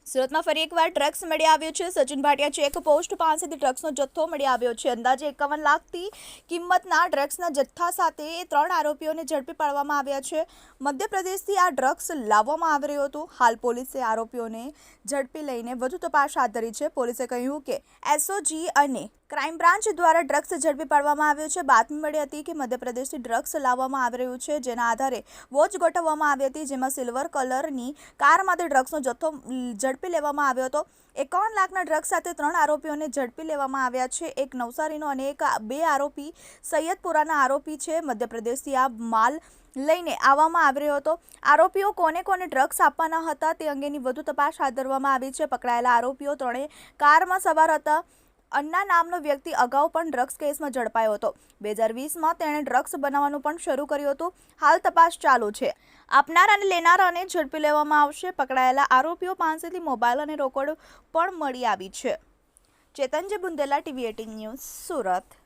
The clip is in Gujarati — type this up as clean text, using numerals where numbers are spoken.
સુરતમાં ફરી એકવાર ડ્રગ્સ મળી આવ્યો છે। સચિન ભાટિયા ચેકપોસ્ટ પાસેથી ડ્રગ્સનો જથ્થો મળી આવ્યો છે। અંદાજે 51 લાખથી કિંમતના ડ્રગ્સના જથ્થા સાથે 3 આરોપીઓને ઝડપી પાડવામાં આવ્યા છે। મધ્યપ્રદેશથી આ ડ્રગ્સ લાવવામાં આવી રહ્યું હતું। હાલ પોલીસે આરોપીઓને ઝડપી લઈને વધુ તપાસ હાથ ધરી છે। પોલીસે કહ્યું કે એસઓજી અને ક્રાઇમ બ્રાન્ચ દ્વારા ડ્રગ્સ ઝડપી પાડવામાં આવ્યો છે। બાતમી મળી હતી કે મધ્યપ્રદેશથી ડ્રગ્સ લાવવામાં આવી રહ્યું છે, જેના આધારે વોચ ગોઠવવામાં આવી હતી, જેમાં સિલ્વર કલરની કારમાંથી ડ્રગ્સનો જથ્થો ઝડપી લેવામાં આવ્યો હતો। 51 લાખના ડ્રગ્સ સાથે 3 આરોપીઓને ઝડપી લેવામાં આવ્યા છે। એક નવસારીનો અને બે આરોપી સૈયદપુરાના આરોપી છે। મધ્યપ્રદેશથી આ માલ લઈને આવવામાં આવી રહ્યો હતો। આરોપીઓ કોને ડ્રગ્સ આપવાના હતા તે અંગેની વધુ તપાસ હાથ ધરવામાં આવી છે। પકડાયેલા આરોપીઓ ત્રણેય કારમાં સવાર હતા। અન્ના નામનો વ્યક્તિ અગાઉ પણ ડ્રગ્સ કેસમાં ઝડપાયો હતો। 2020માં તેણે ડ્રગ્સ બનાવવાનું પણ શરૂ કર્યું હતું। હાલ તપાસ ચાલુ છે। આપનાર અને લેનારાને ઝડપી લેવામાં આવશે। પકડાયેલા આરોપીઓ પાસેથી મોબાઈલ અને રોકડ પણ મળી આવી છે। ચેતનજી બુંદેલા, TV18 ન્યૂઝ, સુરત।